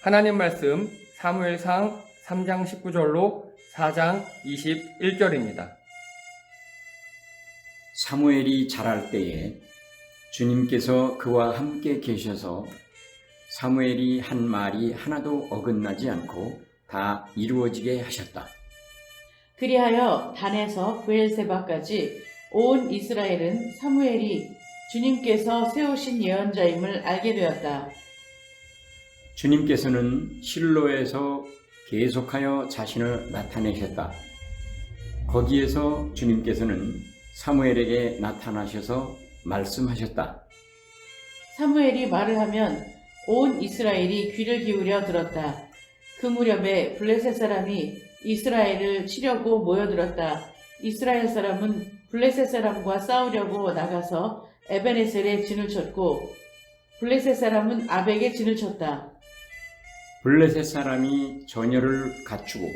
하나님 말씀 사무엘상 3장 19절로 4장 21절입니다. 사무엘이 자랄 때에 주님께서 그와 함께 계셔서 사무엘이 한 말이 하나도 어긋나지 않고 다 이루어지게 하셨다. 그리하여 단에서 브엘세바까지 온 이스라엘은 사무엘이 주님께서 세우신 예언자임을 알게 되었다. 주님께서는 실로에서 계속하여 자신을 나타내셨다. 거기에서 주님께서는 사무엘에게 나타나셔서 말씀하셨다. 사무엘이 말을 하면 온 이스라엘이 귀를 기울여 들었다. 그 무렵에 블레셋 사람이 이스라엘을 치려고 모여들었다. 이스라엘 사람은 블레셋 사람과 싸우려고 나가서 에베네셀에 진을 쳤고 블레셋 사람은 아벡에 진을 쳤다. 블레셋 사람이 전열을 갖추고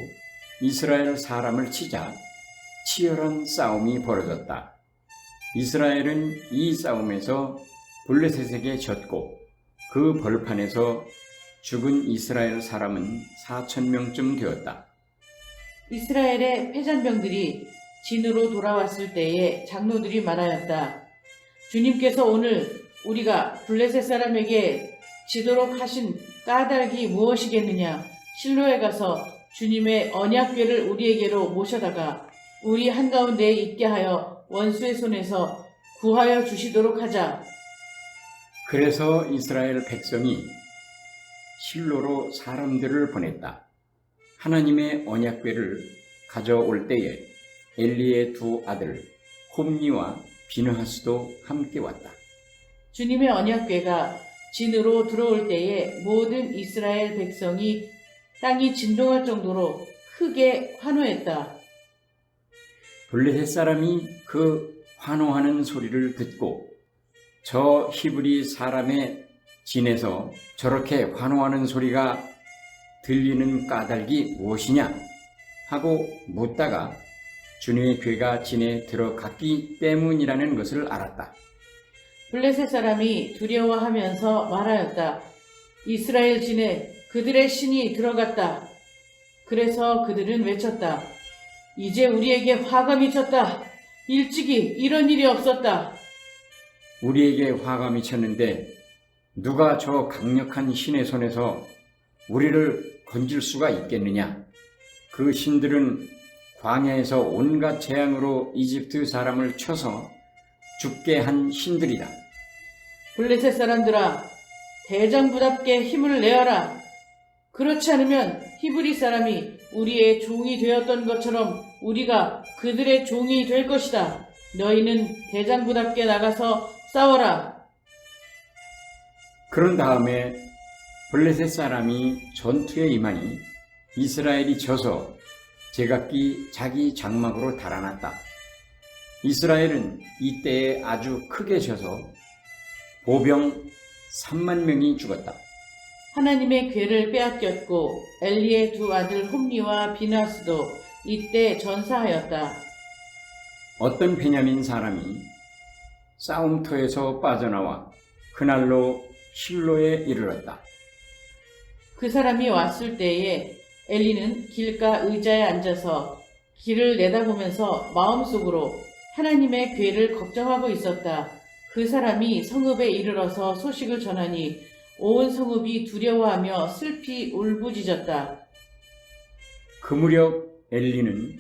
이스라엘 사람을 치자 치열한 싸움이 벌어졌다. 이스라엘은 이 싸움에서 블레셋에게 졌고 그 벌판에서 죽은 이스라엘 사람은 4,000명쯤 되었다. 이스라엘의 패전병들이 진으로 돌아왔을 때에 장로들이 말하였다. 주님께서 오늘 우리가 블레셋 사람에게 지도록 하신 까닭이 무엇이겠느냐? 실로에 가서 주님의 언약궤를 우리에게로 모셔다가 우리 한가운데에 있게 하여 원수의 손에서 구하여 주시도록 하자. 그래서 이스라엘 백성이 실로로 사람들을 보냈다. 하나님의 언약궤를 가져올 때에 엘리의 두 아들 홈니와 비느하스도 함께 왔다. 주님의 언약궤가 진으로 들어올 때에 모든 이스라엘 백성이 땅이 진동할 정도로 크게 환호했다. 블레셋 사람이 그 환호하는 소리를 듣고 저 히브리 사람의 진에서 저렇게 환호하는 소리가 들리는 까닭이 무엇이냐 하고 묻다가 주님의 궤가 진에 들어갔기 때문이라는 것을 알았다. 블레셋 사람이 두려워하면서 말하였다. 이스라엘 진에 그들의 신이 들어갔다. 그래서 그들은 외쳤다. 이제 우리에게 화가 미쳤다. 일찍이 이런 일이 없었다. 우리에게 화가 미쳤는데 누가 저 강력한 신의 손에서 우리를 건질 수가 있겠느냐? 그 신들은 광야에서 온갖 재앙으로 이집트 사람을 쳐서 죽게 한 신들이다. 블레셋 사람들아, 대장부답게 힘을 내어라. 그렇지 않으면 히브리 사람이 우리의 종이 되었던 것처럼 우리가 그들의 종이 될 것이다. 너희는 대장부답게 나가서 싸워라. 그런 다음에 블레셋 사람이 전투에 임하니 이스라엘이 져서 제각기 자기 장막으로 달아났다. 이스라엘은 이때에 아주 크게 져서 보병 3만 명이 죽었다. 하나님의 궤를 빼앗겼고 엘리의 두 아들 홈니와 비나스도 이때 전사하였다. 어떤 베냐민 사람이 싸움터에서 빠져나와 그날로 실로에 이르렀다. 그 사람이 왔을 때에 엘리는 길가 의자에 앉아서 길을 내다보면서 마음속으로 하나님의 궤를 걱정하고 있었다. 그 사람이 성읍에 이르러서 소식을 전하니 온 성읍이 두려워하며 슬피 울부짖었다. 그 무렵 엘리는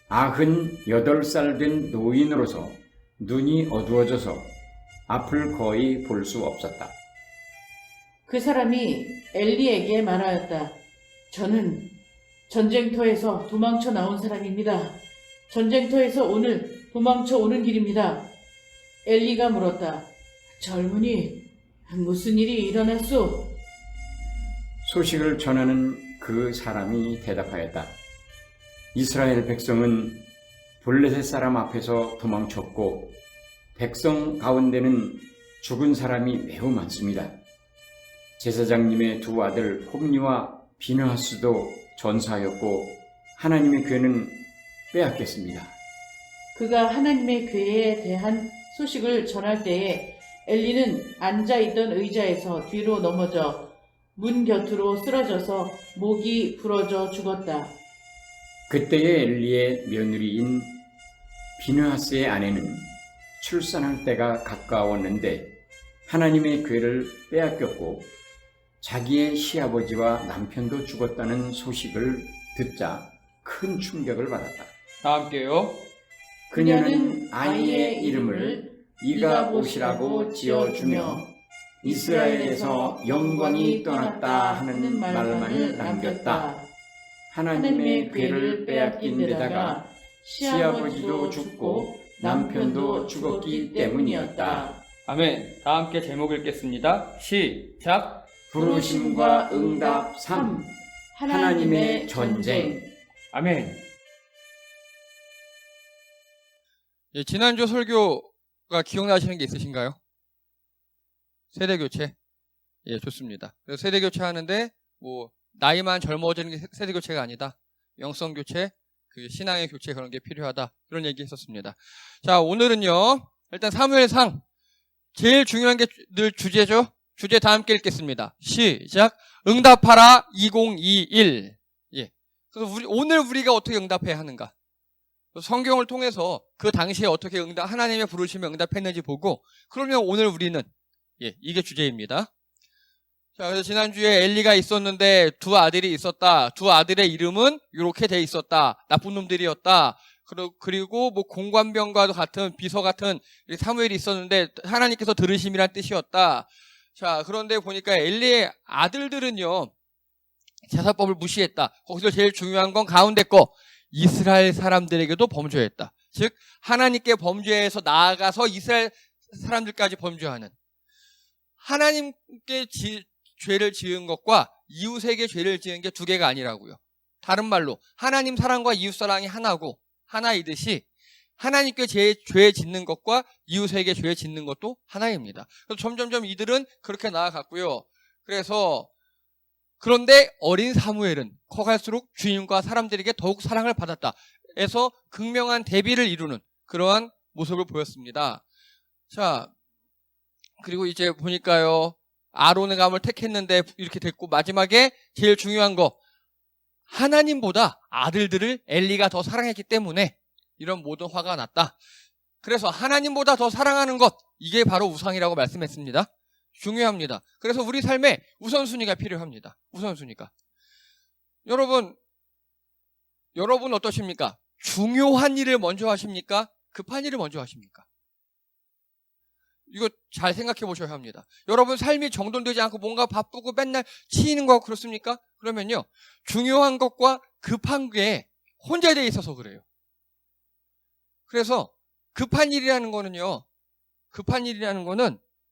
98살 된 노인으로서 눈이 어두워져서 앞을 거의 볼 수 없었다. 그 사람이 엘리에게 말하였다. 저는 전쟁터에서 도망쳐 나온 사람입니다. 전쟁터에서 오늘 도망쳐 오는 길입니다. 엘리가 물었다. 젊은이, 무슨 일이 일어났소? 소식을 전하는 그 사람이 대답하였다. 이스라엘 백성은 블레셋 사람 앞에서 도망쳤고 백성 가운데는 죽은 사람이 매우 많습니다. 제사장님의 두 아들 홈니와 비느하스도 전사하였고 하나님의 궤는 빼앗겼습니다. 그가 하나님의 궤에 대한 소식을 전할 때에 엘리는 앉아있던 의자에서 뒤로 넘어져 문 곁으로 쓰러져서 목이 부러져 죽었다. 그때의 엘리의 며느리인 비느하스의 아내는 출산할 때가 가까웠는데 하나님의 괴를 빼앗겼고 자기의 시아버지와 남편도 죽었다는 소식을 듣자 큰 충격을 받았다. 다 함께요. 그녀는 아이의 이름을 이가봇이라고 지어주며 이스라엘에서 영광이 떠났다 하는 말만을 남겼다. 하나님의 괴를 빼앗긴 데다가 시아버지도 죽고 남편도 죽었기 때문이었다. 아멘. 다 함께 제목 읽겠습니다. 시작. 부르심과 응답 3. 하나님의 전쟁. 아멘. 예, 지난주 설교가 기억나시는 게 있으신가요? 세대교체. 예, 좋습니다. 그래서 세대교체 하는데, 나이만 젊어지는 게 세대교체가 아니다. 영성교체, 신앙의 교체 그런 게 필요하다. 그런 얘기 했었습니다. 자, 오늘은요, 일단 사무엘상. 제일 중요한 게 늘 주제죠? 주제 다 함께 읽겠습니다. 시작. 응답하라 2021. 예. 그래서 오늘 우리가 어떻게 응답해야 하는가? 성경을 통해서 그 당시에 어떻게 하나님의 부르심에 응답했는지 보고, 그러면 오늘 우리는, 예, 이게 주제입니다. 자, 그래서 지난주에 엘리가 있었는데 두 아들이 있었다. 두 아들의 이름은 이렇게 돼 있었다. 나쁜 놈들이었다. 그리고 공관병과도 같은 비서 같은 사무엘이 있었는데 하나님께서 들으심이란 뜻이었다. 자, 그런데 보니까 엘리의 아들들은요, 제사법을 무시했다. 거기서 제일 중요한 건 가운데 거, 이스라엘 사람들에게도 범죄했다. 즉, 하나님께 범죄해서 나아가서 이스라엘 사람들까지 범죄하는, 하나님께 죄를 지은 것과 이웃에게 죄를 지은 게 두 개가 아니라고요. 다른 말로 하나님 사랑과 이웃 사랑이 하나이듯이 하나님께 죄 짓는 것과 이웃에게 죄 짓는 것도 하나입니다. 그래서 점점점 이들은 그렇게 나아갔고요. 그런데 어린 사무엘은 커갈수록 주인과 사람들에게 더욱 사랑을 받았다. 해서 극명한 대비를 이루는 그러한 모습을 보였습니다. 자, 그리고 이제 보니까요, 아론의 감을 택했는데 이렇게 됐고, 마지막에 제일 중요한 거, 하나님보다 아들들을 엘리가 더 사랑했기 때문에 이런 모든 화가 났다. 그래서 하나님보다 더 사랑하는 것, 이게 바로 우상이라고 말씀했습니다. 중요합니다. 그래서 우리 삶에 우선순위가 필요합니다. 우선순위가. 여러분 어떠십니까? 중요한 일을 먼저 하십니까? 급한 일을 먼저 하십니까? 이거 잘 생각해 보셔야 합니다. 여러분 삶이 정돈되지 않고 뭔가 바쁘고 맨날 치이는 거 그렇습니까? 그러면요, 중요한 것과 급한 게 혼재되어 있어서 그래요. 그래서 급한 일이라는 거는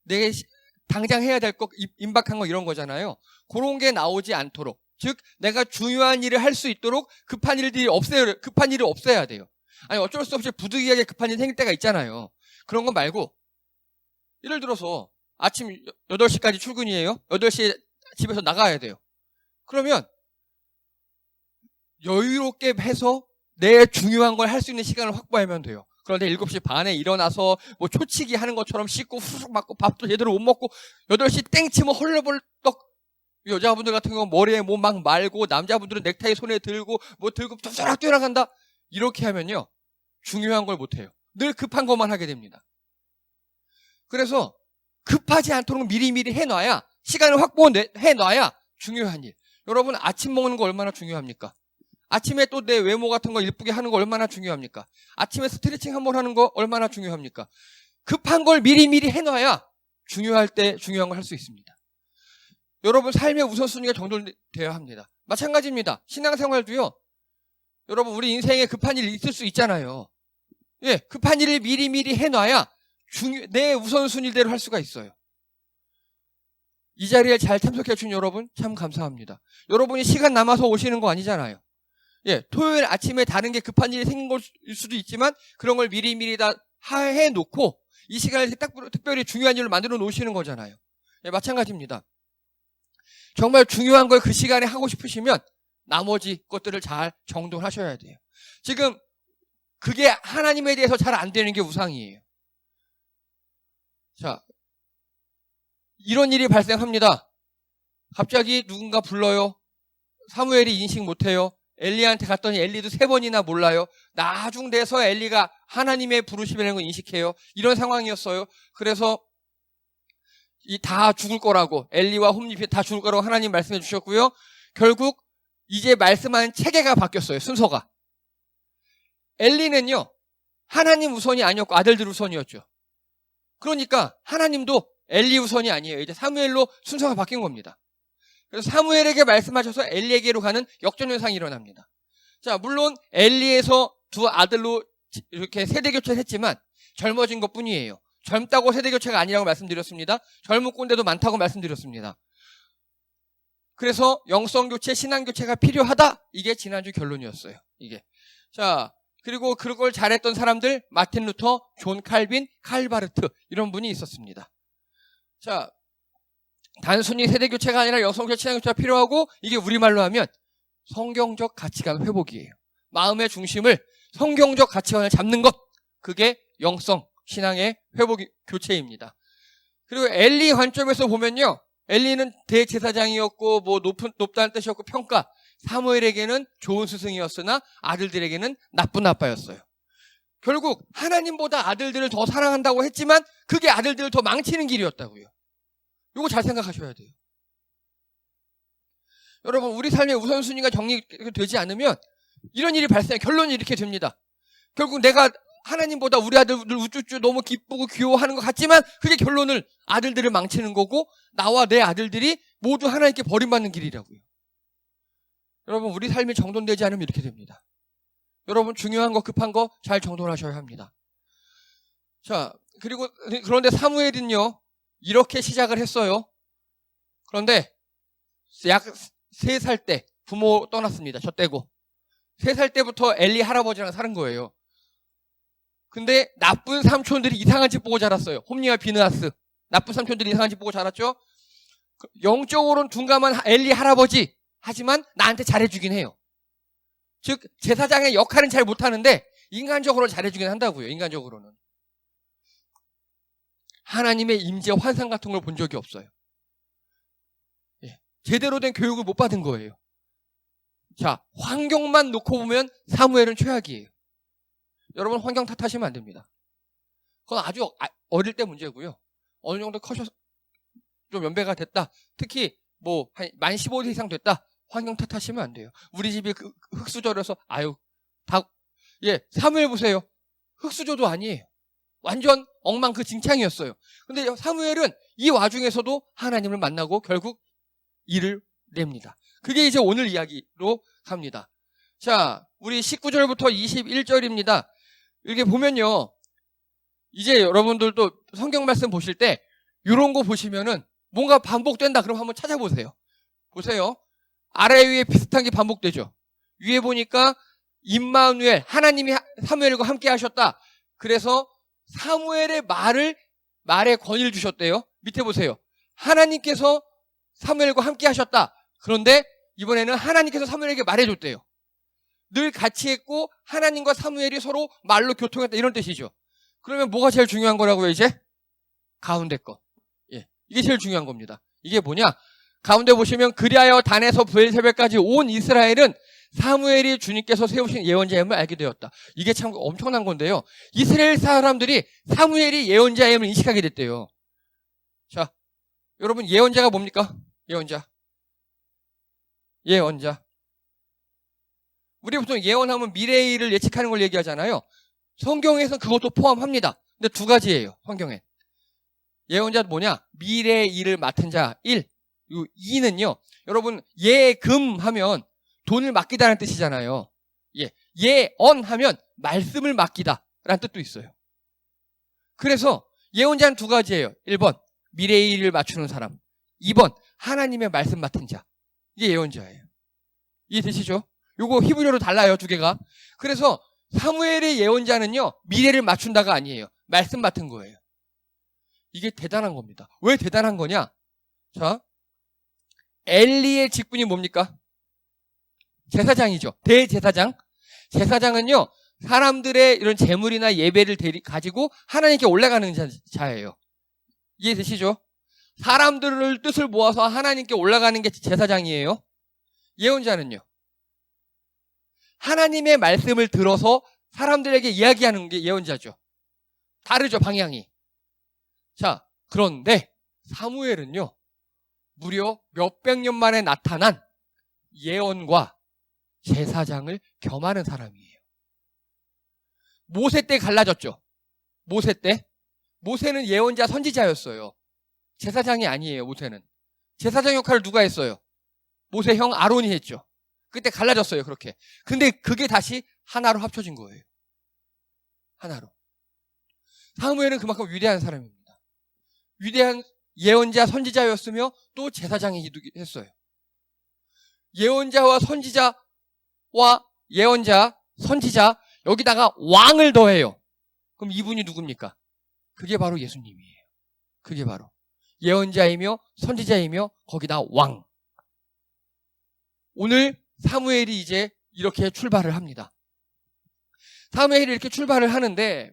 내가 당장 해야 될 거, 임박한 거 이런 거잖아요. 그런 게 나오지 않도록, 즉 내가 중요한 일을 할 수 있도록 급한 일을 없애야 돼요. 아니, 어쩔 수 없이 부득이하게 급한 일이 생길 때가 있잖아요. 그런 거 말고, 예를 들어서 아침 8시까지 출근이에요. 8시에 집에서 나가야 돼요. 그러면 여유롭게 해서 내 중요한 걸 할 수 있는 시간을 확보하면 돼요. 그런데 7시 반에 일어나서 초치기 하는 것처럼 씻고 후룩 맞고 밥도 제대로 못 먹고 8시 땡 치면 헐레벌떡, 여자분들 같은 경우는 머리에 막 말고, 남자분들은 넥타이 손에 들고 들고 뚜스락 뛰어나간다. 이렇게 하면요, 중요한 걸 못해요. 늘 급한 것만 하게 됩니다. 그래서 급하지 않도록 미리미리 해놔야, 시간을 확보해놔야 중요한 일. 여러분 아침 먹는 거 얼마나 중요합니까? 아침에 또 내 외모 같은 거 이쁘게 하는 거 얼마나 중요합니까? 아침에 스트레칭 한번 하는 거 얼마나 중요합니까? 급한 걸 미리미리 해놔야 중요할 때 중요한 걸 할 수 있습니다. 여러분 삶의 우선순위가 정돈되어야 합니다. 마찬가지입니다. 신앙생활도요, 여러분 우리 인생에 급한 일이 있을 수 있잖아요. 예, 급한 일을 미리미리 해놔야 내 우선순위대로 할 수가 있어요. 이 자리에 잘 참석해 주신 여러분 참 감사합니다. 여러분이 시간 남아서 오시는 거 아니잖아요. 예, 토요일 아침에 다른 게 급한 일이 생긴 걸 수도 있지만 그런 걸 미리미리 다 해놓고 이 시간을 특별히 중요한 일로 만들어 놓으시는 거잖아요. 예, 마찬가지입니다. 정말 중요한 걸 그 시간에 하고 싶으시면 나머지 것들을 잘 정돈하셔야 돼요. 지금 그게 하나님에 대해서 잘 안 되는 게 우상이에요. 자, 이런 일이 발생합니다. 갑자기 누군가 불러요. 사무엘이 인식 못해요. 엘리한테 갔더니 엘리도 3번이나 몰라요. 나중 돼서 엘리가 하나님의 부르심이라는 걸 인식해요. 이런 상황이었어요. 그래서 이 다 죽을 거라고, 엘리와 홈리피 다 죽을 거라고 하나님 말씀해 주셨고요. 결국 이제 말씀하는 체계가 바뀌었어요. 순서가. 엘리는요, 하나님 우선이 아니었고 아들들 우선이었죠. 그러니까 하나님도 엘리 우선이 아니에요. 이제 사무엘로 순서가 바뀐 겁니다. 그래서 사무엘에게 말씀하셔서 엘리에게로 가는 역전현상이 일어납니다. 자, 물론 엘리에서 2 아들로 이렇게 세대 교체를 했지만 젊어진 것 뿐이에요. 젊다고 세대 교체가 아니라고 말씀드렸습니다. 젊은 꼰대도 많다고 말씀드렸습니다. 그래서 영성 교체, 신앙 교체가 필요하다. 이게 지난주 결론이었어요. 이게. 자, 그리고 그걸 잘했던 사람들, 마틴 루터, 존 칼빈, 칼바르트 이런 분이 있었습니다. 자, 단순히 세대 교체가 아니라 영성 교체, 신앙 교체가 필요하고, 이게 우리말로 하면 성경적 가치관 회복이에요. 마음의 중심을 성경적 가치관을 잡는 것, 그게 영성 신앙의 회복 교체입니다. 그리고 엘리 관점에서 보면요, 엘리는 대제사장이었고 뭐 높다는 뜻이었고 평가, 사무엘에게는 좋은 스승이었으나 아들들에게는 나쁜 아빠였어요. 결국 하나님보다 아들들을 더 사랑한다고 했지만 그게 아들들을 더 망치는 길이었다고요. 이거 잘 생각하셔야 돼요. 여러분, 우리 삶의 우선순위가 정리되지 않으면 이런 일이 발생해요. 결론이 이렇게 됩니다. 결국 내가 하나님보다 우리 아들들 우쭈쭈 너무 기쁘고 귀여워하는 것 같지만 그게 결론을 아들들을 망치는 거고 나와 내 아들들이 모두 하나님께 버림받는 길이라고요. 여러분, 우리 삶이 정돈되지 않으면 이렇게 됩니다. 여러분, 중요한 거 급한 거 잘 정돈하셔야 합니다. 자, 그런데 사무엘은요, 이렇게 시작을 했어요. 그런데 약 3살 때 부모 떠났습니다. 저 떼고 3살 때부터 엘리 할아버지랑 사는 거예요. 근데 나쁜 삼촌들이 이상한 집 보고 자랐어요. 홈리와 비느하스. 나쁜 삼촌들이 이상한 집 보고 자랐죠. 영적으로는 둔감한 엘리 할아버지, 하지만 나한테 잘해주긴 해요. 즉 제사장의 역할은 잘 못하는데 인간적으로 잘해주긴 한다고요. 인간적으로는. 하나님의 임재 환상 같은 걸 본 적이 없어요. 예. 제대로 된 교육을 못 받은 거예요. 자, 환경만 놓고 보면 사무엘은 최악이에요. 여러분, 환경 탓하시면 안 됩니다. 그건 아주 어릴 때 문제고요. 어느 정도 커셔서 좀 연배가 됐다, 특히 뭐 만 15세 이상 됐다, 환경 탓하시면 안 돼요. 우리 집이 흙수저라서 사무엘 보세요. 흙수저도 아니에요. 완전 엉망진창이었어요. 근데 사무엘은 이 와중에서도 하나님을 만나고 결국 일을 냅니다. 그게 이제 오늘 이야기로 갑니다. 자, 우리 19절부터 21절입니다. 이렇게 보면요, 이제 여러분들도 성경 말씀 보실 때 이런 거 보시면은 뭔가 반복된다 그럼 한번 찾아보세요. 보세요. 아래 위에 비슷한 게 반복되죠. 위에 보니까 임마누엘, 하나님이 사무엘과 함께 하셨다. 그래서 사무엘의 말에 권위를 주셨대요. 밑에 보세요. 하나님께서 사무엘과 함께 하셨다. 그런데 이번에는 하나님께서 사무엘에게 말해줬대요. 늘 같이 했고 하나님과 사무엘이 서로 말로 교통했다, 이런 뜻이죠. 그러면 뭐가 제일 중요한 거라고요? 이제 가운데 거. 예, 이게 제일 중요한 겁니다. 이게 뭐냐? 가운데 보시면 그리하여 단에서 브엘세벨까지 온 이스라엘은 사무엘이 주님께서 세우신 예언자임을 알게 되었다. 이게 참 엄청난 건데요. 이스라엘 사람들이 사무엘이 예언자임을 인식하게 됐대요. 자, 여러분, 예언자가 뭡니까? 예언자. 우리 보통 예언하면 미래의 일을 예측하는 걸 얘기하잖아요. 성경에서는 그것도 포함합니다. 근데 2가지예요, 성경에. 예언자는 뭐냐? 미래의 일을 맡은 자 1. 이 2는요, 여러분, 예금 하면 돈을 맡기다라는 뜻이잖아요. 예, 예언하면 말씀을 맡기다 라는 뜻도 있어요. 그래서 예언자는 2가지예요. 1번, 미래의 일을 맞추는 사람. 2번, 하나님의 말씀 맡은 자. 이게 예언자예요. 이해되시죠? 요거 히브리어로 달라요, 2개가. 그래서 사무엘의 예언자는요, 미래를 맞춘다가 아니에요. 말씀 맡은 거예요. 이게 대단한 겁니다. 왜 대단한 거냐? 자, 엘리의 직분이 뭡니까? 제사장이죠. 대제사장. 제사장은요, 사람들의 이런 재물이나 예배를 가지고 하나님께 올라가는 자예요. 이해되시죠? 사람들을 뜻을 모아서 하나님께 올라가는 게 제사장이에요. 예언자는요. 하나님의 말씀을 들어서 사람들에게 이야기하는 게 예언자죠. 다르죠, 방향이. 자, 그런데 사무엘은요, 무려 몇백 년 만에 나타난 예언과 제사장을 겸하는 사람이에요. 모세 때 갈라졌죠. 모세 때. 모세는 예언자 선지자였어요. 제사장이 아니에요, 모세는. 제사장 역할을 누가 했어요? 모세 형 아론이 했죠. 그때 갈라졌어요, 그렇게. 근데 그게 다시 하나로 합쳐진 거예요. 하나로. 사무엘은 그만큼 위대한 사람입니다. 위대한 예언자 선지자였으며 또 제사장이기도 했어요. 예언자와 선지자와 예언자, 선지자, 여기다가 왕을 더해요. 그럼 이분이 누굽니까? 그게 바로 예수님이에요. 그게 바로 예언자이며 선지자이며 거기다 왕. 오늘 사무엘이 이제 이렇게 출발을 합니다. 사무엘이 이렇게 출발을 하는데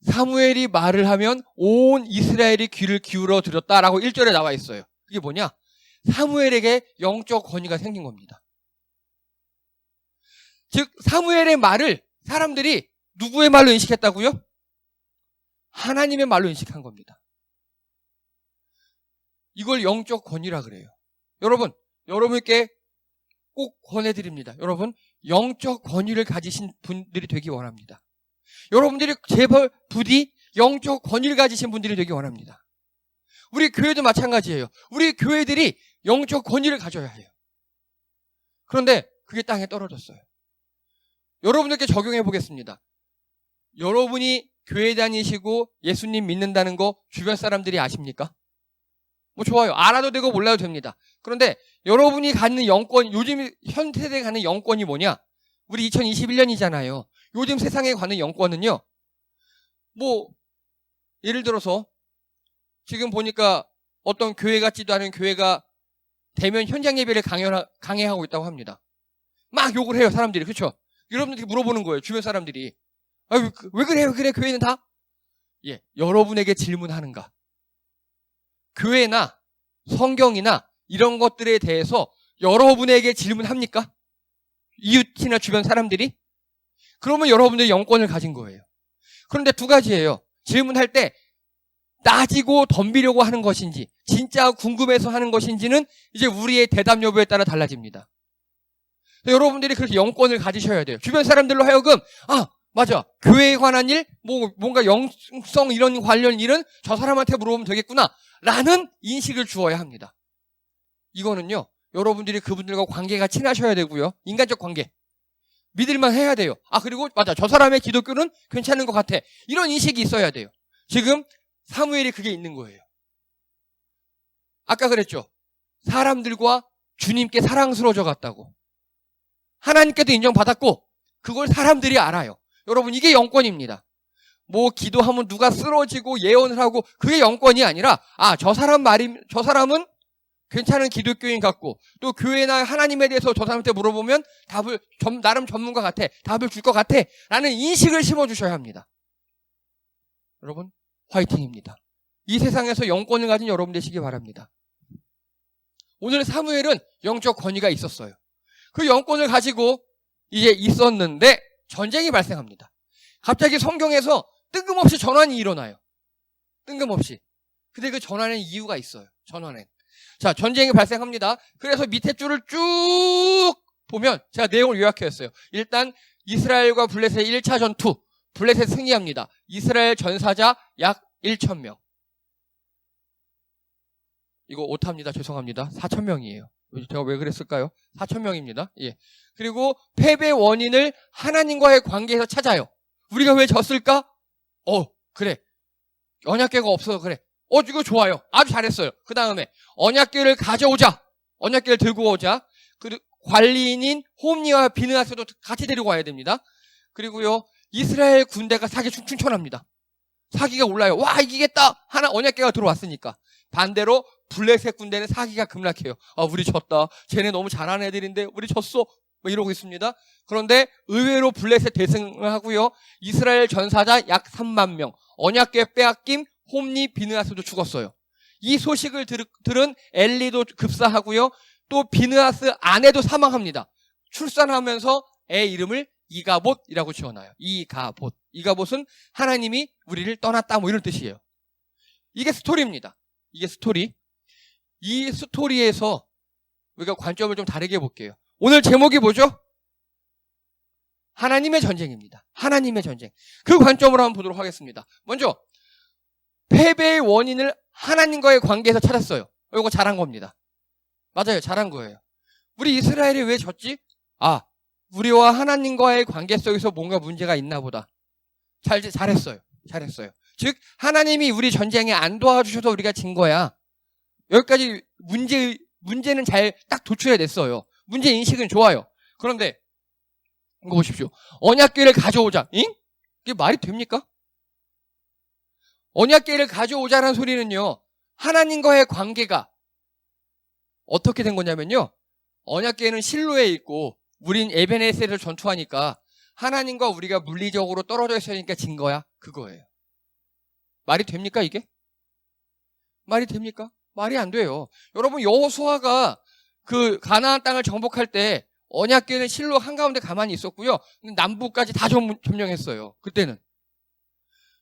사무엘이 말을 하면 온 이스라엘이 귀를 기울여 들었다라고 1절에 나와 있어요. 그게 뭐냐? 사무엘에게 영적 권위가 생긴 겁니다. 즉 사무엘의 말을 사람들이 누구의 말로 인식했다고요? 하나님의 말로 인식한 겁니다. 이걸 영적 권위라 그래요. 여러분, 여러분께 꼭 권해드립니다. 여러분, 영적 권위를 가지신 분들이 되기 원합니다. 여러분들이 제발 부디 영적 권위를 가지신 분들이 되기 원합니다. 우리 교회도 마찬가지예요. 우리 교회들이 영적 권위를 가져야 해요. 그런데 그게 땅에 떨어졌어요. 여러분들께 적용해 보겠습니다. 여러분이 교회 다니시고 예수님 믿는다는 거 주변 사람들이 아십니까? 뭐 좋아요. 알아도 되고 몰라도 됩니다. 그런데 여러분이 갖는 영권, 요즘 현 세대에 갖는 영권이 뭐냐? 우리 2021년이잖아요. 요즘 세상에 관한 영권은요. 뭐 예를 들어서 지금 보니까 어떤 교회 같지도 않은 교회가 대면 현장 예배를 강행하고 있다고 합니다. 막 욕을 해요, 사람들이. 그렇죠? 여러분들께 물어보는 거예요, 주변 사람들이. 왜 그래? 왜 그래? 교회는 다? 예, 여러분에게 질문하는가? 교회나 성경이나 이런 것들에 대해서 여러분에게 질문합니까? 이웃이나 주변 사람들이? 그러면 여러분들이 영권을 가진 거예요. 그런데 두 가지예요. 질문할 때 따지고 덤비려고 하는 것인지 진짜 궁금해서 하는 것인지는 이제 우리의 대답 여부에 따라 달라집니다. 여러분들이 그렇게 영권을 가지셔야 돼요. 주변 사람들로 하여금 맞아. 교회에 관한 일, 뭔가 영성 이런 관련 일은 저 사람한테 물어보면 되겠구나 라는 인식을 주어야 합니다. 이거는요, 여러분들이 그분들과 관계가 친하셔야 되고요. 인간적 관계. 믿을만 해야 돼요. 그리고 맞아. 저 사람의 기독교는 괜찮은 것 같아. 이런 인식이 있어야 돼요. 지금 사무엘이 그게 있는 거예요. 아까 그랬죠. 사람들과 주님께 사랑스러워져 갔다고. 하나님께도 인정받았고 그걸 사람들이 알아요. 여러분, 이게 영권입니다. 뭐 기도하면 누가 쓰러지고 예언을 하고 그게 영권이 아니라 저 사람은 괜찮은 기독교인 같고 또 교회나 하나님에 대해서 저 사람한테 물어보면 답을 나름 전문가 같아. 답을 줄 것 같아. 라는 인식을 심어주셔야 합니다. 여러분, 화이팅입니다. 이 세상에서 영권을 가진 여러분 되시기 바랍니다. 오늘 사무엘은 영적 권위가 있었어요. 그 영권을 가지고 이제 있었는데 전쟁이 발생합니다. 갑자기 성경에서 뜬금없이 전환이 일어나요. 뜬금없이. 근데 그 전환엔 이유가 있어요. 전환엔. 자, 전쟁이 발생합니다. 그래서 밑에 줄을 쭉 보면 제가 내용을 요약했어요. 일단 이스라엘과 블레셋의 1차 전투. 블레셋 승리합니다. 이스라엘 전사자 약 1,000명. 이거 오타입니다. 죄송합니다. 4,000명이에요. 제가 왜 그랬을까요? 4,000명입니다. 예. 그리고 패배 원인을 하나님과의 관계에서 찾아요. 우리가 왜 졌을까? 그래. 언약궤가 없어서 그래. 이거 좋아요. 아주 잘했어요. 그 다음에 언약궤를 가져오자. 언약궤를 들고 오자. 그리고 관리인인 홈니와 비느하스도 같이 데리고 와야 됩니다. 그리고요, 이스라엘 군대가 사기 충천합니다. 사기가 올라요. 와, 이기겠다. 언약궤가 들어왔으니까. 반대로 블레셋 군대는 사기가 급락해요. 우리 졌다. 쟤네 너무 잘하는 애들인데 우리 졌어. 이러고 있습니다. 그런데 의외로 블레셋 대승을 하고요. 이스라엘 전사자 약 3만 명. 언약궤 빼앗김, 홈리 비느하스도 죽었어요. 이 소식을 들은 엘리도 급사하고요. 또 비느하스 아내도 사망합니다. 출산하면서 애 이름을 이가봇이라고 지어놔요. 이가봇. 이가봇은 하나님이 우리를 떠났다 뭐 이런 뜻이에요. 이게 스토리입니다. 이게 스토리. 이 스토리에서 우리가 관점을 좀 다르게 볼게요. 오늘 제목이 뭐죠? 하나님의 전쟁입니다. 하나님의 전쟁. 그 관점으로 한번 보도록 하겠습니다. 먼저 패배의 원인을 하나님과의 관계에서 찾았어요. 이거 잘한 겁니다. 맞아요. 잘한 거예요. 우리 이스라엘이 왜 졌지? 우리와 하나님과의 관계 속에서 뭔가 문제가 있나 보다. 잘했어요. 잘했어요. 즉 하나님이 우리 전쟁에 안 도와주셔서 우리가 진 거야. 여기까지 문제는 잘 딱 도출해냈어요. 문제 인식은 좋아요. 그런데 이거 보십시오. 언약궤를 가져오자. 이게 말이 됩니까? 언약궤를 가져오자라는 소리는요. 하나님과의 관계가 어떻게 된 거냐면요. 언약궤는 실로에 있고 우린 에베네셀을 전투하니까 하나님과 우리가 물리적으로 떨어져 있으니까 진 거야. 그거예요. 말이 됩니까 이게? 말이 됩니까? 말이 안 돼요. 여러분 여호수아가 그 가나안 땅을 정복할 때 언약궤는 실로 한가운데 가만히 있었고요. 남부까지 다 점령했어요. 그때는.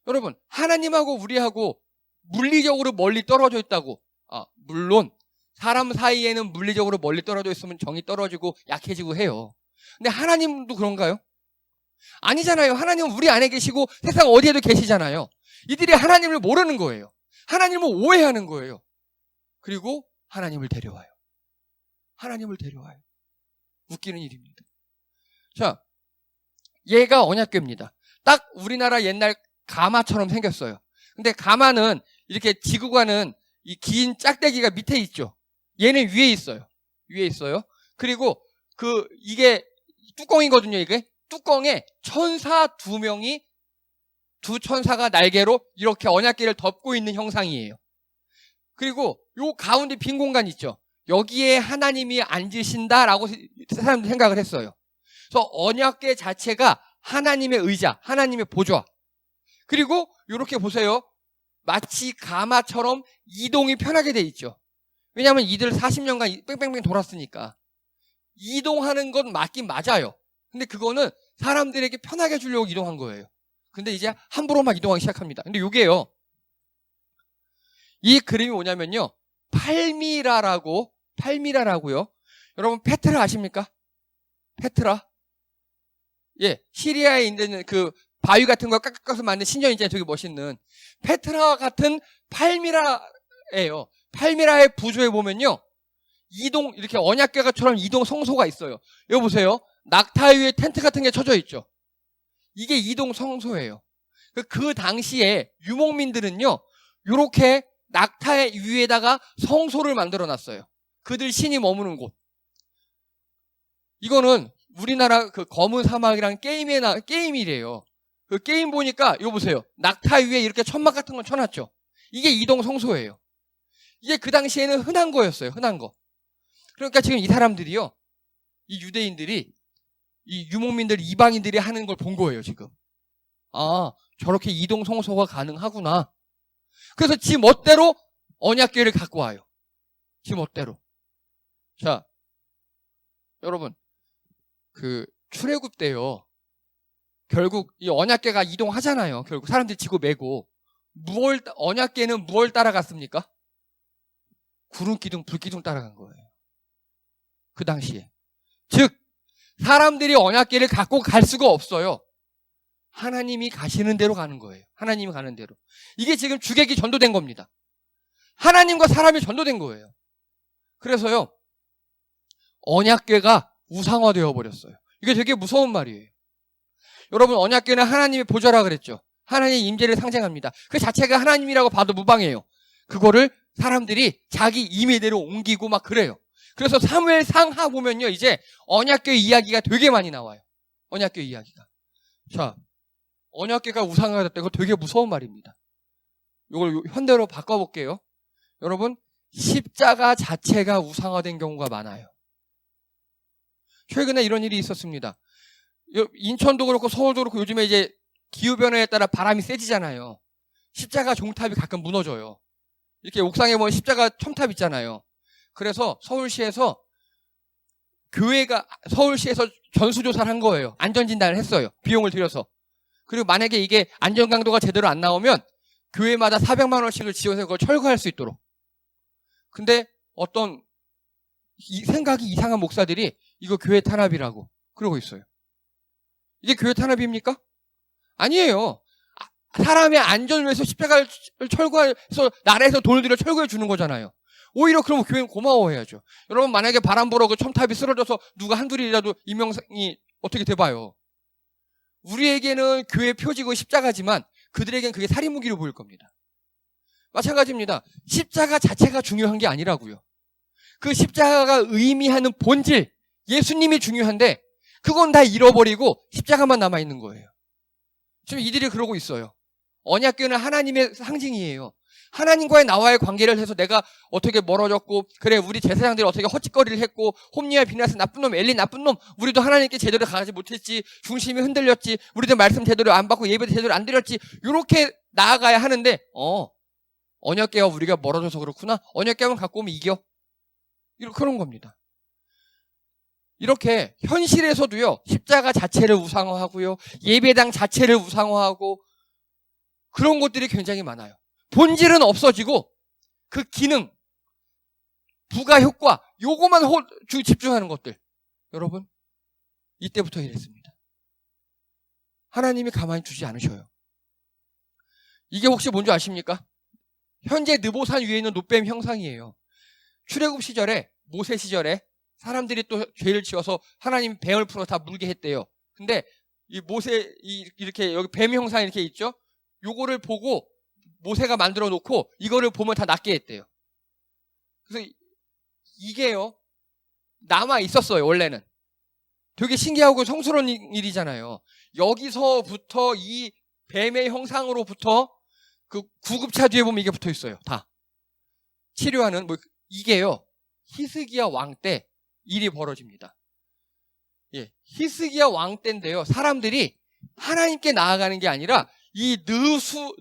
여러분 하나님하고 우리하고 물리적으로 멀리 떨어져 있다고. 물론 사람 사이에는 물리적으로 멀리 떨어져 있으면 정이 떨어지고 약해지고 해요. 근데 하나님도 그런가요? 아니잖아요. 하나님은 우리 안에 계시고 세상 어디에도 계시잖아요. 이들이 하나님을 모르는 거예요. 하나님을 오해하는 거예요. 그리고 하나님을 데려와요. 하나님을 데려와요. 웃기는 일입니다. 자, 얘가 언약궤입니다. 딱 우리나라 옛날 가마처럼 생겼어요. 근데 가마는 이렇게 지고 가는 이 긴 짝대기가 밑에 있죠. 얘는 위에 있어요. 위에 있어요. 그리고 이게 뚜껑이거든요. 이게 뚜껑에 천사 두 천사가 날개로 이렇게 언약궤를 덮고 있는 형상이에요. 그리고 요 가운데 빈 공간 있죠. 여기에 하나님이 앉으신다라고 사람들이 생각을 했어요. 그래서 언약궤 자체가 하나님의 의자, 하나님의 보좌. 그리고 이렇게 보세요. 마치 가마처럼 이동이 편하게 돼 있죠. 왜냐하면 이들 40년간 뺑뺑뺑 돌았으니까. 이동하는 건 맞긴 맞아요. 근데 그거는 사람들에게 편하게 주려고 이동한 거예요. 근데 이제 함부로 막 이동하기 시작합니다. 근데 요게요. 이 그림이 뭐냐면요. 팔미라라고요. 여러분 페트라 아십니까? 페트라? 예, 시리아에 있는 그 바위 같은 거 깎아서 만든 신전 있잖아요. 되게 멋있는. 페트라 같은 팔미라예요. 팔미라의 부조에 보면요. 이렇게 언약궤가처럼 이동 성소가 있어요. 여기 보세요. 낙타 위에 텐트 같은 게 쳐져 있죠. 이게 이동 성소예요. 그 당시에 유목민들은요. 요렇게 낙타 위에다가 성소를 만들어 놨어요. 그들 신이 머무는 곳. 이거는 우리나라 그 검은 사막이랑 게임이래요. 그 게임 보니까 이거 보세요. 낙타 위에 이렇게 천막 같은 거 쳐놨죠. 이게 이동 성소예요. 이게 그 당시에는 흔한 거였어요. 흔한 거. 그러니까 지금 이 사람들이요. 이 유대인들이 이 유목민들 이방인들이 하는 걸 본 거예요. 지금. 저렇게 이동 성소가 가능하구나. 그래서 지 멋대로 언약궤를 갖고 와요. 지 멋대로. 자, 여러분 그 출애굽 때요. 결국 이 언약궤가 이동하잖아요. 결국 사람들이 지고 메고 언약궤는 무엇을 따라갔습니까? 구름 기둥, 불 기둥 따라간 거예요. 그 당시에. 즉 사람들이 언약궤를 갖고 갈 수가 없어요. 하나님이 가시는 대로 가는 거예요. 하나님이 가는 대로. 이게 지금 주객이 전도된 겁니다. 하나님과 사람이 전도된 거예요. 그래서요. 언약궤가 우상화되어 버렸어요. 이게 되게 무서운 말이에요. 여러분 언약궤는 하나님의 보좌라 그랬죠. 하나님의 임재를 상징합니다. 그 자체가 하나님이라고 봐도 무방해요. 그거를 사람들이 자기 임의대로 옮기고 막 그래요. 그래서 사무엘상하 보면요. 이제 언약궤 이야기가 되게 많이 나와요. 언약궤 이야기가. 자, 언약궤가 우상화가 됐다. 이거 되게 무서운 말입니다. 이걸 현대로 바꿔볼게요. 여러분 십자가 자체가 우상화된 경우가 많아요. 최근에 이런 일이 있었습니다. 인천도 그렇고 서울도 그렇고 요즘에 이제 기후변화에 따라 바람이 세지잖아요. 십자가 종탑이 가끔 무너져요. 이렇게 옥상에 보면 십자가 첨탑 있잖아요. 그래서 서울시에서 전수조사를 한 거예요. 안전진단을 했어요. 비용을 들여서. 그리고 만약에 이게 안전강도가 제대로 안 나오면 교회마다 400만 원씩을 지원해서 그걸 철거할 수 있도록. 근데 어떤 생각이 이상한 목사들이 이거 교회 탄압이라고 그러고 있어요. 이게 교회 탄압입니까? 아니에요. 사람의 안전을 위해서 십자가를 철거해서 나라에서 돈을 들여 철거해 주는 거잖아요. 오히려 그러면 교회는 고마워해야죠. 여러분 만약에 바람 불어 그 첨탑이 쓰러져서 누가 한둘이라도 이명상이 어떻게 돼봐요. 우리에게는 교회 표지고 십자가지만 그들에겐 그게 살인무기로 보일 겁니다. 마찬가지입니다. 십자가 자체가 중요한 게 아니라고요. 그 십자가가 의미하는 본질, 예수님이 중요한데 그건 다 잃어버리고 십자가만 남아있는 거예요. 지금 이들이 그러고 있어요. 언약궤는 하나님의 상징이에요. 하나님과의 나와의 관계를 해서 내가 어떻게 멀어졌고, 그래 우리 제사장들이 어떻게 헛짓거리를 했고, 홈리와 비나스 나쁜 놈, 엘리 나쁜 놈, 우리도 하나님께 제대로 가지 못했지, 중심이 흔들렸지, 우리도 말씀 제대로 안 받고 예배도 제대로 안 드렸지, 이렇게 나아가야 하는데 언약궤와 우리가 멀어져서 그렇구나. 언약궤만 갖고 오면 이겨. 그런 겁니다. 이렇게 현실에서도요, 십자가 자체를 우상화하고요, 예배당 자체를 우상화하고, 그런 것들이 굉장히 많아요. 본질은 없어지고 그 기능, 부가 효과, 요거만 집중하는 것들. 여러분, 이때부터 이랬습니다. 하나님이 가만히 두지 않으셔요. 이게 혹시 뭔지 아십니까? 현재 느보산 위에 있는 놋뱀 형상이에요. 출애굽 시절에, 모세 시절에 사람들이 또 죄를 지어서 하나님이 뱀을 풀어 다 물게 했대요. 근데 이 모세 이렇게 여기 뱀 형상이 이렇게 있죠? 요거를 보고 모세가 만들어 놓고 이거를 보면 다 낫게 했대요. 그래서 이게요, 남아 있었어요, 원래는. 되게 신기하고 성스러운 일이잖아요. 여기서부터 이 뱀의 형상으로부터 그 구급차 뒤에 보면 이게 붙어 있어요, 다. 치료하는, 이게요, 히스기야 왕 때 일이 벌어집니다. 예, 히스기야 왕 때인데요, 사람들이 하나님께 나아가는 게 아니라 이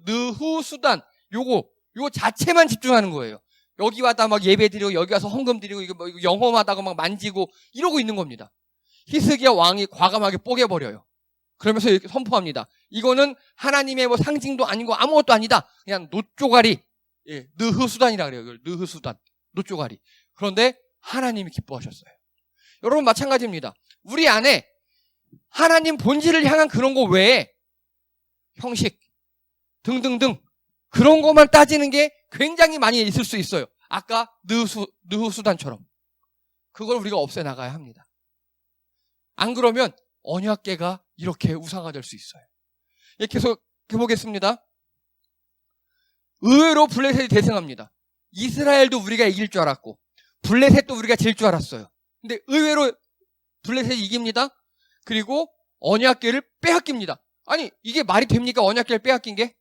느후수단 요거 자체만 집중하는 거예요. 여기 왔다 막 예배 드리고 여기 와서 헌금 드리고 이거 뭐 영험하다고 막 만지고 이러고 있는 겁니다. 히스기야 왕이 과감하게 뽀개버려요. 그러면서 이렇게 선포합니다. 이거는 하나님의 뭐 상징도 아니고 아무것도 아니다. 그냥 놋조가리, 예, 느후수단이라 그래요. 이걸 느후수단, 놋조가리. 그런데 하나님이 기뻐하셨어요. 여러분 마찬가지입니다. 우리 안에 하나님 본질을 향한 그런 거 외에 형식 등등등 그런 것만 따지는 게 굉장히 많이 있을 수 있어요. 아까 느후수단처럼 그걸 우리가 없애나가야 합니다. 안 그러면 언약궤가 이렇게 우상화될 수 있어요. 예, 계속 해보겠습니다. 의외로 블레셋이 대승합니다. 이스라엘도 우리가 이길 줄 알았고 블레셋도 우리가 질 줄 알았어요. 근데 의외로 블레셋이 이깁니다. 그리고 언약궤를 빼앗깁니다. 아니, 이게 말이 됩니까? 언약궤를 빼앗긴 게?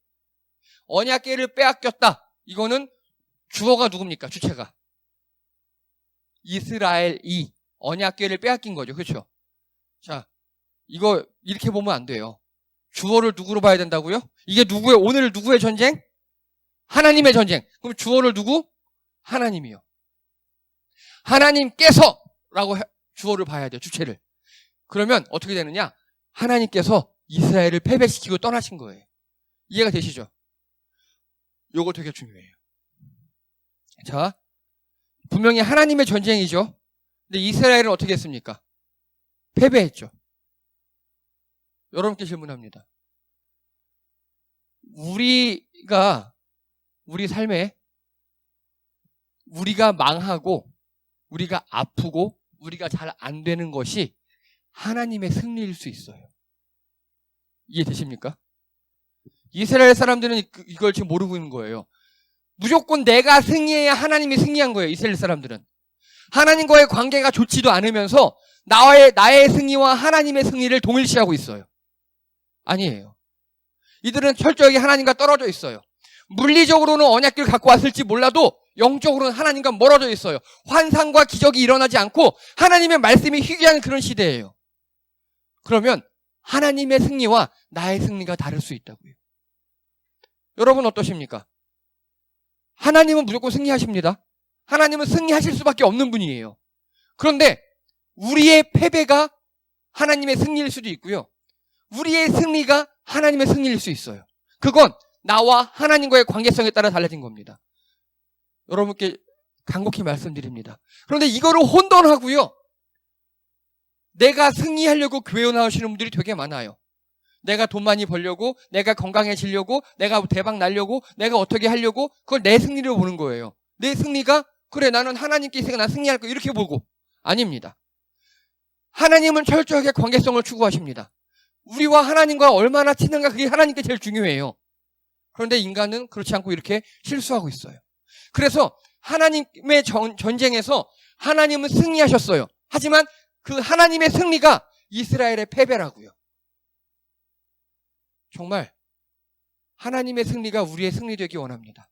언약궤를 빼앗겼다. 이거는 주어가 누굽니까? 주체가. 이스라엘이 언약궤를 빼앗긴 거죠. 그렇죠? 자, 이거 이렇게 보면 안 돼요. 주어를 누구로 봐야 된다고요? 이게 오늘 누구의 전쟁? 하나님의 전쟁. 그럼 주어를 누구? 하나님이요. 하나님께서 라고 주어를 봐야 돼요. 주체를. 그러면 어떻게 되느냐? 하나님께서 이스라엘을 패배시키고 떠나신 거예요. 이해가 되시죠? 요거 되게 중요해요. 자, 분명히 하나님의 전쟁이죠. 근데 이스라엘은 어떻게 했습니까? 패배했죠. 여러분께 질문합니다. 우리 삶에 우리가 망하고 우리가 아프고 우리가 잘 안 되는 것이 하나님의 승리일 수 있어요. 이해되십니까? 이스라엘 사람들은 이걸 지금 모르고 있는 거예요. 무조건 내가 승리해야 하나님이 승리한 거예요. 이스라엘 사람들은. 하나님과의 관계가 좋지도 않으면서 나의 승리와 하나님의 승리를 동일시하고 있어요. 아니에요. 이들은 철저하게 하나님과 떨어져 있어요. 물리적으로는 언약궤를 갖고 왔을지 몰라도 영적으로는 하나님과 멀어져 있어요. 환상과 기적이 일어나지 않고 하나님의 말씀이 희귀한 그런 시대예요. 그러면 하나님의 승리와 나의 승리가 다를 수 있다고요. 여러분 어떠십니까? 하나님은 무조건 승리하십니다. 하나님은 승리하실 수밖에 없는 분이에요. 그런데 우리의 패배가 하나님의 승리일 수도 있고요. 우리의 승리가 하나님의 승리일 수 있어요. 그건 나와 하나님과의 관계성에 따라 달라진 겁니다. 여러분께 간곡히 말씀드립니다. 그런데 이거를 혼돈하고요. 내가 승리하려고 교회에 나오시는 분들이 되게 많아요. 내가 돈 많이 벌려고, 내가 건강해지려고, 내가 대박 날려고, 내가 어떻게 하려고, 그걸 내 승리로 보는 거예요. 내 승리가, 그래, 나는 하나님께 있으니까 난 승리할 거, 이렇게 보고. 아닙니다. 하나님은 철저하게 관계성을 추구하십니다. 우리와 하나님과 얼마나 친한가, 그게 하나님께 제일 중요해요. 그런데 인간은 그렇지 않고 이렇게 실수하고 있어요. 그래서 하나님의 전쟁에서 하나님은 승리하셨어요. 하지만 그 하나님의 승리가 이스라엘의 패배라고요. 정말 하나님의 승리가 우리의 승리 되기 원합니다.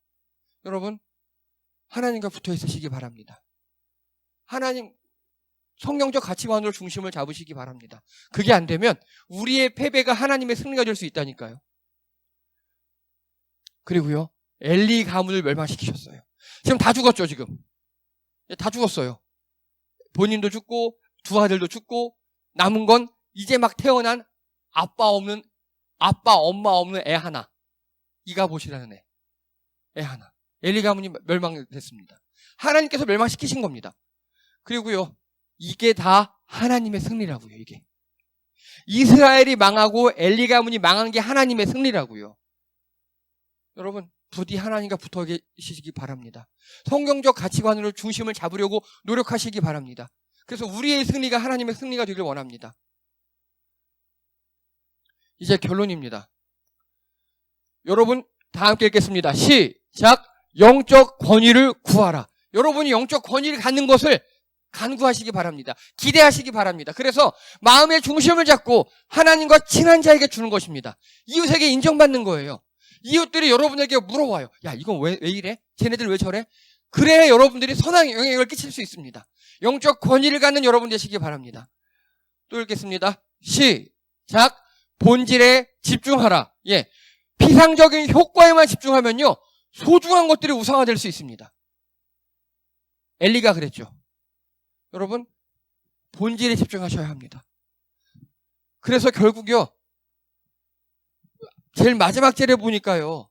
여러분, 하나님과 붙어 있으시기 바랍니다. 하나님, 성경적 가치관으로 중심을 잡으시기 바랍니다. 그게 안 되면 우리의 패배가 하나님의 승리가 될 수 있다니까요. 그리고요, 엘리 가문을 멸망시키셨어요. 지금 다 죽었죠, 지금. 다 죽었어요. 본인도 죽고, 두 아들도 죽고, 남은 건 이제 막 태어난 아빠, 엄마 없는 애 하나. 이가봇이라는 애 하나. 엘리 가문이 멸망됐습니다. 하나님께서 멸망시키신 겁니다. 그리고요, 이게 다 하나님의 승리라고요, 이게. 이스라엘이 망하고 엘리 가문이 망한 게 하나님의 승리라고요. 여러분, 부디 하나님과 붙어 계시기 바랍니다. 성경적 가치관으로 중심을 잡으려고 노력하시기 바랍니다. 그래서 우리의 승리가 하나님의 승리가 되길 원합니다. 이제 결론입니다. 여러분, 다 함께 읽겠습니다. 시작! 영적 권위를 구하라. 여러분이 영적 권위를 갖는 것을 간구하시기 바랍니다. 기대하시기 바랍니다. 그래서 마음의 중심을 잡고 하나님과 친한 자에게 주는 것입니다. 이웃에게 인정받는 거예요. 이웃들이 여러분에게 물어봐요. 야, 이건 왜 이래? 쟤네들 왜 저래? 그래야 여러분들이 선한 영향을 끼칠 수 있습니다. 영적 권위를 갖는 여러분 되시기 바랍니다. 또 읽겠습니다. 시작! 본질에 집중하라. 예, 피상적인 효과에만 집중하면요, 소중한 것들이 우상화될 수 있습니다. 엘리가 그랬죠. 여러분, 본질에 집중하셔야 합니다. 그래서 결국요, 제일 마지막 절에 보니까요,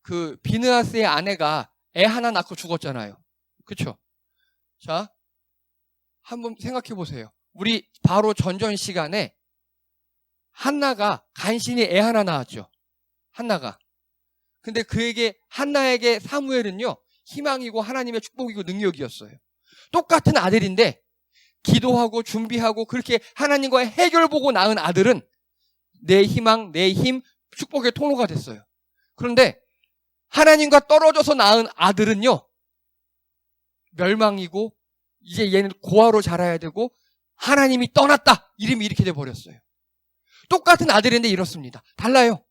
그 비느하스의 아내가 애 하나 낳고 죽었잖아요. 그렇죠? 자, 한번 생각해 보세요. 우리 바로 전전 시간에 한나가 간신히 애 하나 낳았죠. 한나가. 근데 한나에게 사무엘은요, 희망이고 하나님의 축복이고 능력이었어요. 똑같은 아들인데 기도하고 준비하고 그렇게 하나님과의 해결 보고 낳은 아들은 내 희망, 내 힘, 축복의 통로가 됐어요. 그런데 하나님과 떨어져서 낳은 아들은요, 멸망이고 이제 얘는 고아로 자라야 되고 하나님이 떠났다, 이름이 이렇게 돼버렸어요. 똑같은 아들인데 이렇습니다. 달라요.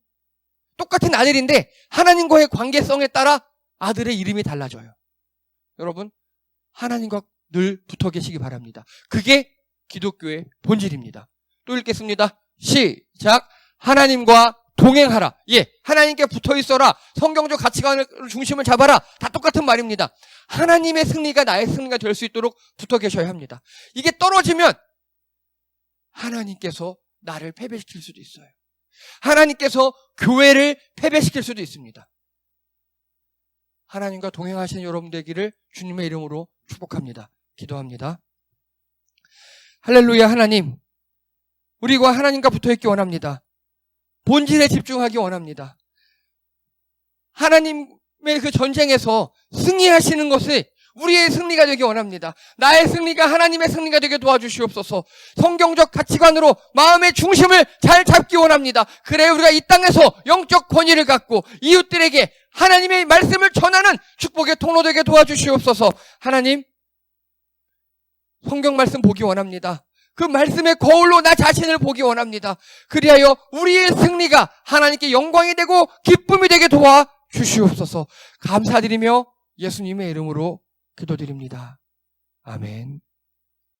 똑같은 아들인데 하나님과의 관계성에 따라 아들의 이름이 달라져요. 여러분, 하나님과 늘 붙어 계시기 바랍니다. 그게 기독교의 본질입니다. 또 읽겠습니다. 시작! 하나님과 동행하라. 예, 하나님께 붙어 있어라. 성경적 가치관을 중심을 잡아라. 다 똑같은 말입니다. 하나님의 승리가 나의 승리가 될 수 있도록 붙어 계셔야 합니다. 이게 떨어지면 하나님께서 나를 패배시킬 수도 있어요. 하나님께서 교회를 패배시킬 수도 있습니다. 하나님과 동행하시는 여러분 되기를 주님의 이름으로 축복합니다. 기도합니다. 할렐루야. 하나님, 우리가 하나님과 붙어있기 원합니다. 본질에 집중하기 원합니다. 하나님의 그 전쟁에서 승리하시는 것이 우리의 승리가 되기 원합니다. 나의 승리가 하나님의 승리가 되게 도와주시옵소서. 성경적 가치관으로 마음의 중심을 잘 잡기 원합니다. 그래 우리가 이 땅에서 영적 권위를 갖고 이웃들에게 하나님의 말씀을 전하는 축복의 통로 되게 도와주시옵소서. 하나님, 성경 말씀 보기 원합니다. 그 말씀의 거울로 나 자신을 보기 원합니다. 그리하여 우리의 승리가 하나님께 영광이 되고 기쁨이 되게 도와주시옵소서. 감사드리며 예수님의 이름으로 기도드립니다. 아멘.